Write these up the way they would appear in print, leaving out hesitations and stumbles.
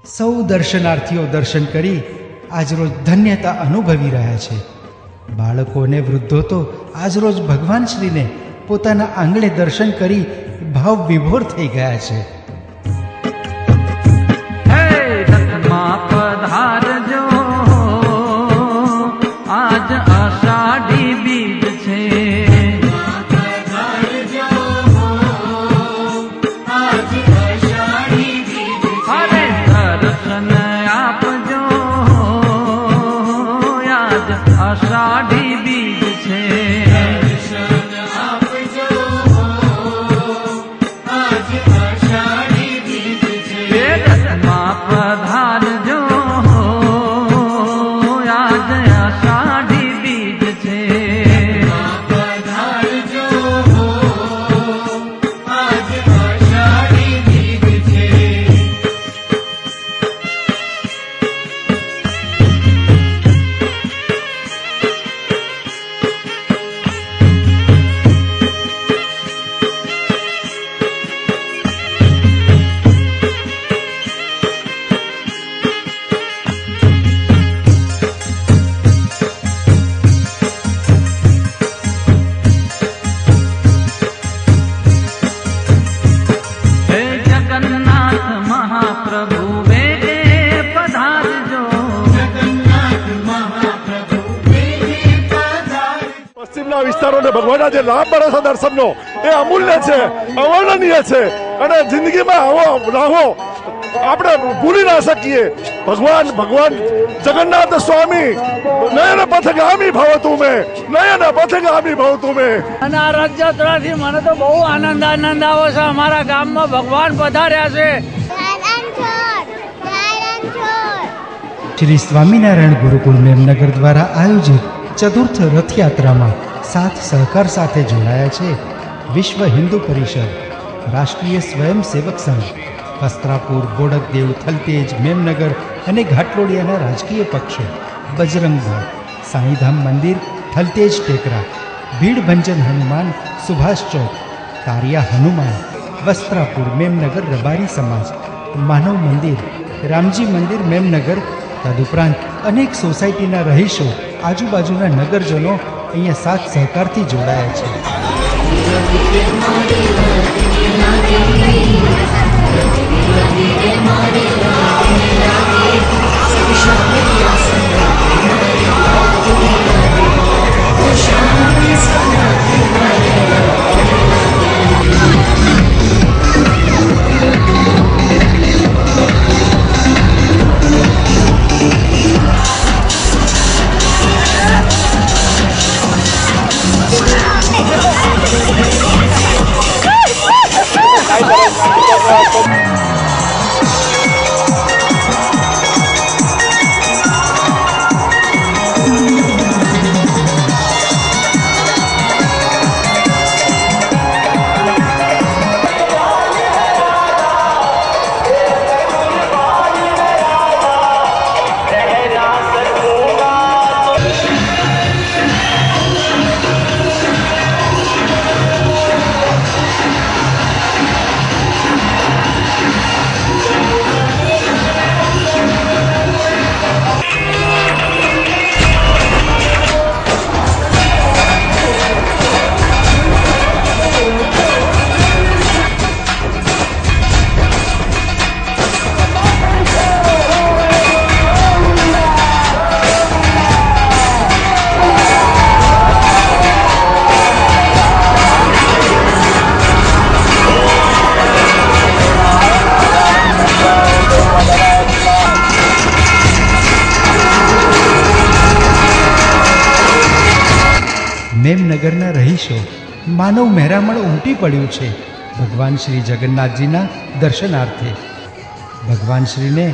સૌ દર્શનાર્થીઓ દર્શન કરી આજરોજ ધન્યતા અનુભવી રહ્યા છે. બાળકો અને વૃદ્ધો તો આજરોજ ભગવાન શ્રીને પોતાના આંગણે દર્શન કરી ભાવ વિભોર થઈ ગયા છે. પધારજો આજ અષાઢી બીજ છે. અરે દર્શન આપજો આજ અષાઢી બીજ છે. વિસ્તારોને ભગવાનના જે લાભ મળે છે દર્શનનો એ અમૂલ્ય છે, અવર્ણનીય છે અને જિંદગીમાં આવો રાહો આપણે ભૂલી ના શકીએ. ભગવાન જગન્નાથ સ્વામી નયન પથગામી ભવતું મેં, નયન પથગામી ભવતું મેં. અને આ રથયાત્રાથી મને તો બહુ આનંદ આવે છે. અમારા ગામમાં ભગવાન પધાર્યા છે. શ્રી સ્વામિનારાયણ ગુરુકુળ મેમનગર દ્વારા આયોજિત ચતુર્થ રથયાત્રામાં સાથ સહકાર સાથે જોડાયા છે વિશ્વ હિન્દુ પરિષદ, રાષ્ટ્રીય સ્વયંસેવક સંઘ, વસ્ત્રાપુર, બોડકદેવ, થલતેજ, મેમનગર અને ઘાટલોડિયાના રાજકીય પક્ષો, બજરંગ દળ, સાંઈધામ મંદિર, થલતેજ ટેકરા, ભીડ ભંજન હનુમાન, સુભાષ ચોક, તારિયા હનુમાન, વસ્ત્રાપુર, મેમનગર રબારી સમાજ, માનવ મંદિર, રામજી મંદિર મેમનગર, તદુપરાંત અનેક સોસાયટીના રહીશો, આજુબાજુના નગરજનો અહીંયા સાથ સહકારથી જોડાયા છે. મેમનગરના રહીશો માનવ મહેરામણ ઉમટી પડ્યું છે ભગવાન શ્રી જગન્નાથજીના દર્શનાર્થે. ભગવાન શ્રીને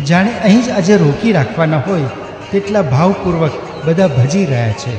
જાણે અહીં જ આજે રોકી રાખવાના હોય તેટલા ભાવપૂર્વક બધા ભજી રહ્યા છે.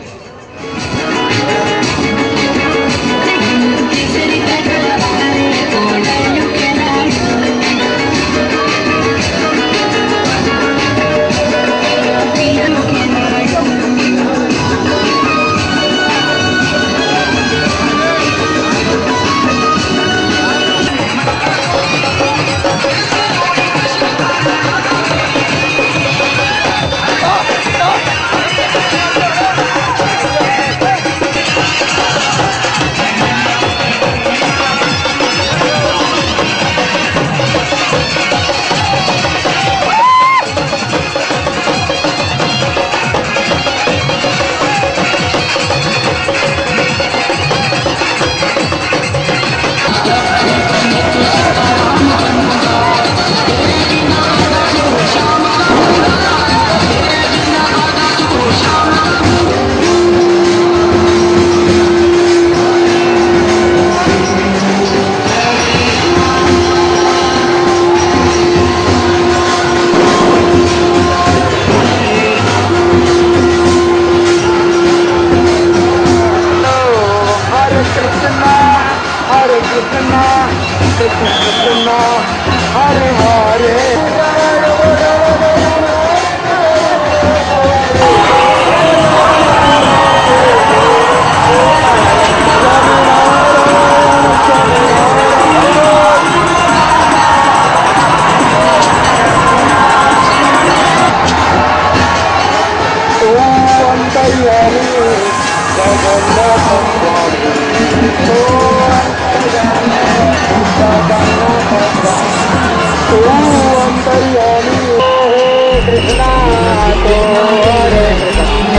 अंतर्यामी हे कृष्णा तो हरे कृष्णा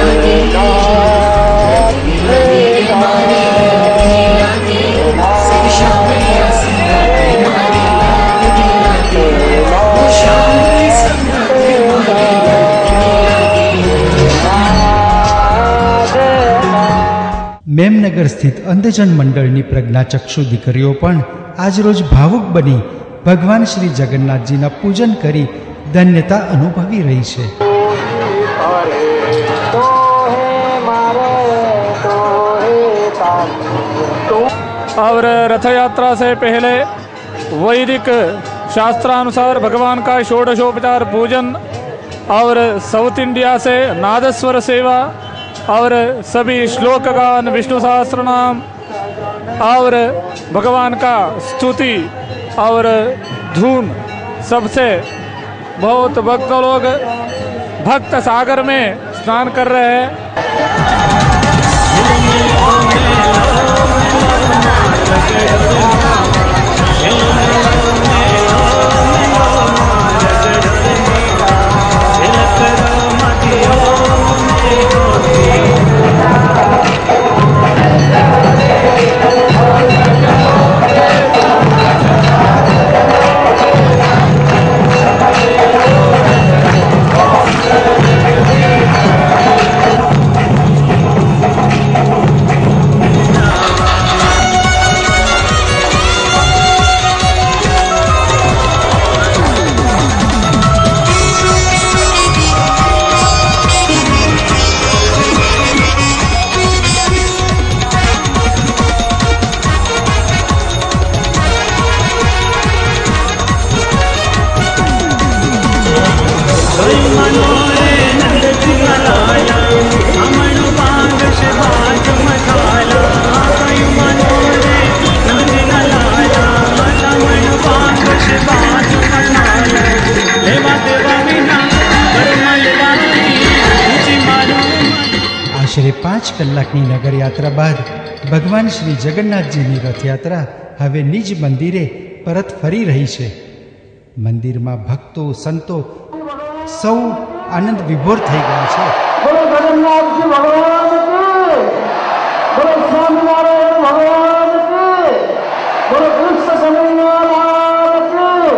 મેમનગર સ્થિત અંધજન મંડળની પ્રજ્ઞાચક્ષુ દીકરીઓ પણ આજરોજ ભાવુક બની ભગવાન શ્રી જગન્નાથજીના પૂજન કરી ધન્યતા અનુભવી રહી છે. और रथ यात्रा से पहले वैदिक शास्त्रानुसार भगवान का षोडशोपचार पूजन और साउथ इंडिया से नादस्वर सेवा और सभी श्लोक गान, विष्णु सहस्त्र नाम और भगवान का स्तुति और धून सबसे बहुत भक्त लोग भक्त सागर में स्नान कर रहे हैं. આશરે 5 કલાકની નગરયાત્રા બાદ ભગવાન શ્રી જગન્નાથજીની રથયાત્રા હવે નિજ મંદિરે પરત ફરી રહી છે. મંદિરમાં ભક્તો, સંતો સૌ આનંદ વિભોર થઈ ગયા છે. બોલો જગન્નાથજી ભગવાન કી, બોલો સ્વામિનારાયણ ભગવાન કી, બોલો કૃષ્ણ સ્વામિનારાયણ કી,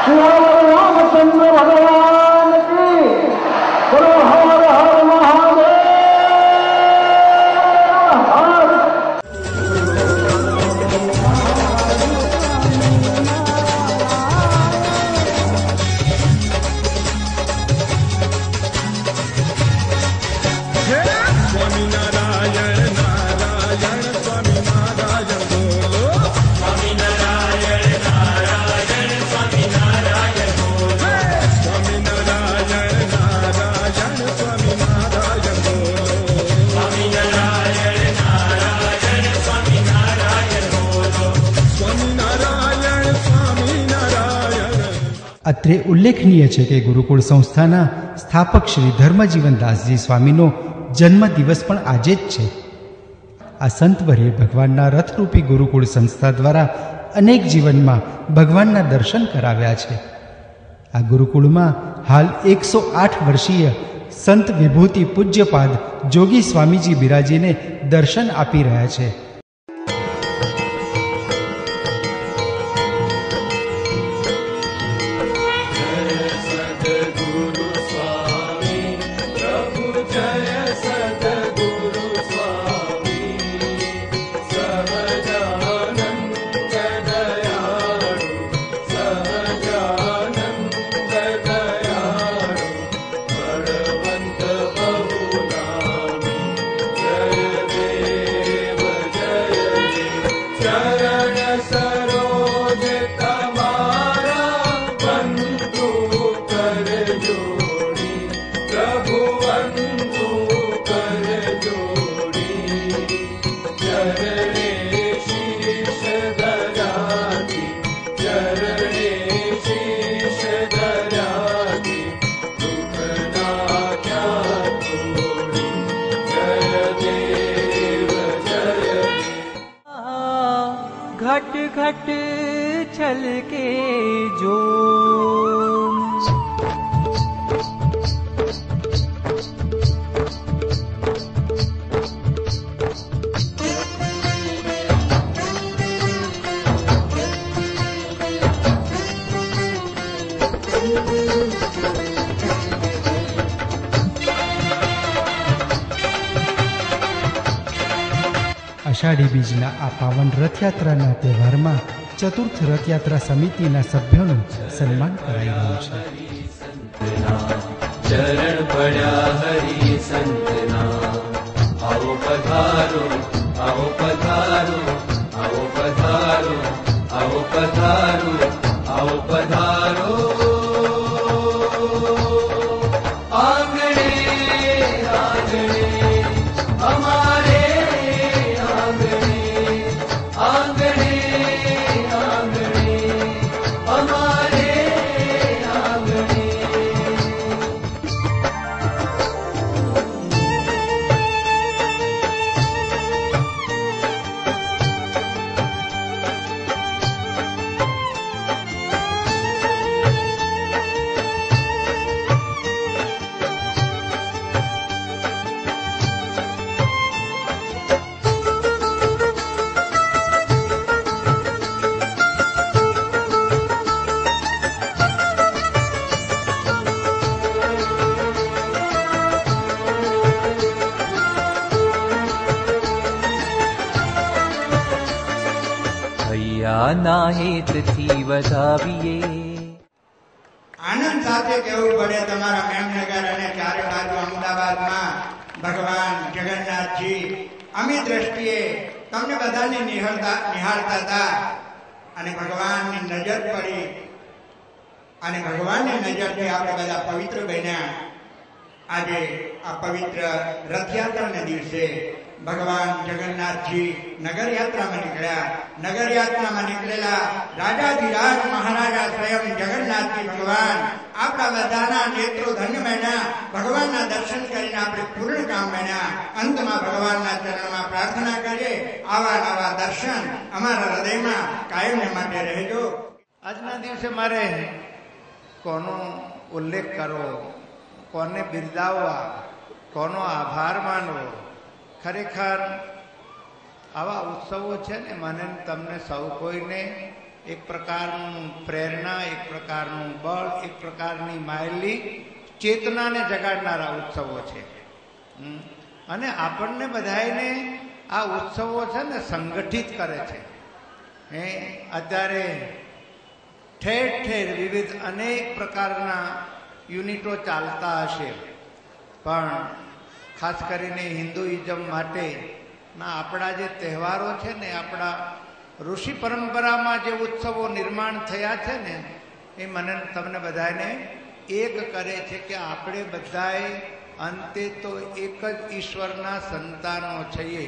શ્રી રામચંદ્ર ભગવાન કી, બોલો હર હર મહાદેવ. અત્રે ઉલ્લેખનીય છે કે ગુરુકુળ સંસ્થાના સ્થાપક શ્રી ધર્મજીવનદાસજી સ્વામીનો જન્મદિવસ પણ આજે જ છે. આ સંતવરે ભગવાનના રથરૂપી ગુરુકુળ સંસ્થા દ્વારા અનેક જીવનમાં ભગવાનના દર્શન કરાવ્યા છે. આ ગુરુકુળમાં હાલ 108 વર્ષીય સંત વિભૂતિ પૂજ્યપાદ જોગી સ્વામીજી બિરાજીને દર્શન આપી રહ્યા છે. घट घट छल के जो અષાઢી બીજના આ પાવન રથયાત્રાના તહેવારમાં ચતુર્થ રથયાત્રા સમિતિના સભ્યોનું સન્માન કરાઈ રહ્યું છે. ચરણ પડ્યા હરિ સંતના, આવો પધારો, આવો પધારો, આવો પધારો, આવો પધારો, આવો પધારો. આંગણે આંગણે અમારે આંગણે, આંગણે આંગણે અમારે આંગણે. ના હેતથી વધાવીએ. આનંદ સાથે કહેવું પડે તમારા મેમનગર અને ચારે બાજુ અમદાવાદમાં ભગવાન જગન્નાથજી અમી દ્રષ્ટિએ તમને બધાને નિહાળતા હતા અને ભગવાનની નજર પડી અને ભગવાનની નજરથી આપણે બધા પવિત્ર બન્યા. આજે આ પવિત્ર રથયાત્રાના દિવસે ભગવાન જગન્નાથજી નગરયાત્રામાં નીકળ્યા. નગરયાત્રામાં નીકળેલા રાજાધિરાજ મહારાજા સ્વયં જગન્નાથજી ભગવાન આપણા બધાના નેત્રો ધન્ય બન્યા. ભગવાનના દર્શન કરીને આપણે પૂર્ણ કામ બન્યા. અંતમાં ભગવાનના ચરણમાં પ્રાર્થના કરીએ, આવા નવા દર્શન અમારા હૃદયમાં કાયમને માટે રહેજો. આજના દિવસે મારે કોનો ઉલ્લેખ કરવો, કોને બિરદાવવા, કોનો આભાર માનવો. ખરેખર આવા ઉત્સવો છે ને મને તમને સૌ કોઈને એક પ્રકારનું પ્રેરણા, એક પ્રકારનું બળ, એક પ્રકારની માયેલી ચેતનાને જગાડનારા ઉત્સવો છે. અને આપણને બધાને આ ઉત્સવો છે ને સંગઠિત કરે છે. અત્યારે ઠેર ઠેર વિવિધ અનેક પ્રકારના યુનિટો ચાલતા હશે, પણ ખાસ કરીને હિન્દુઇઝમ માટેના આપણા જે તહેવારો છે ને, આપણા ઋષિ પરંપરામાં જે ઉત્સવો નિર્માણ થયા છે ને, એ મને તમને બધાને એક કરે છે કે આપણે બધાએ અંતે તો એક જ ઈશ્વરના સંતાનો છીએ.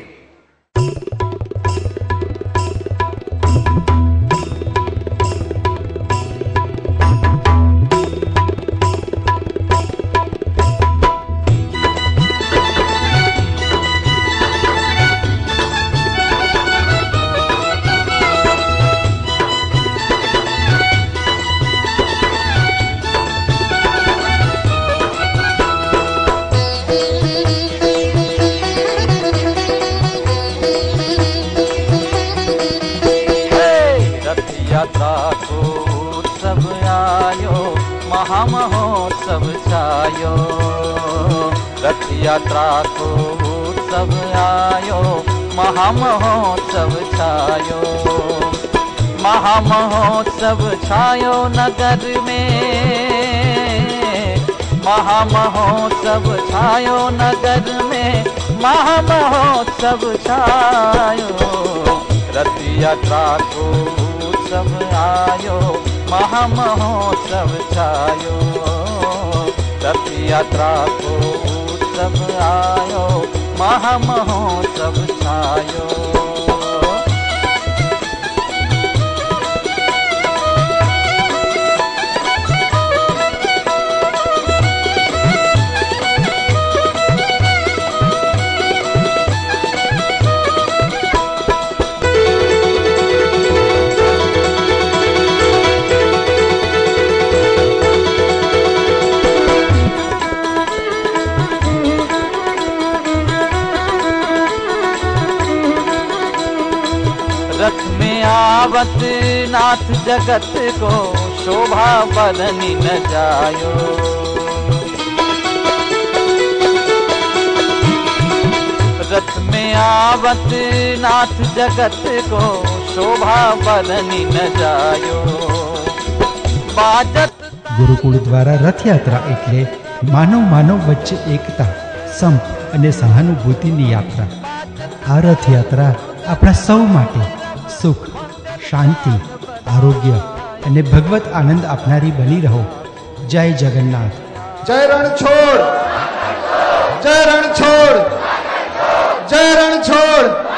महामहोत्सव छायो, रथ यात्रा को उत्सव आयो, महामहोत्सव छायो. महामहोत्सव छायो नगर में, महामहोत्सव छायो नगर में, महामहोत्सव छायो. रथ यात्रा को उत्सव आयो, महामहोत्सव छायो. रथ यात्रा को उत्सव आयो, महामहोत्सव छायो. रथ में आवत नाथ जगत को शोभा बरनी न जायो। रथ में आवत नाथ जगत को शोभा बरनी न जायो। बाजत ગુરુકુળ દ્વારા રથયાત્રા એટલે માનવ વચ્ચે એકતા, સંપ અને સહાનુભૂતિની યાત્રા. આ રથયાત્રા આપણા સૌ માટે સુખ, શાંતિ, આરોગ્ય અને ભગવત આનંદ આપનારી બની રહો. જય જગન્નાથ. જય રણછોડ, જય રણછોડ, જય રણછોડ.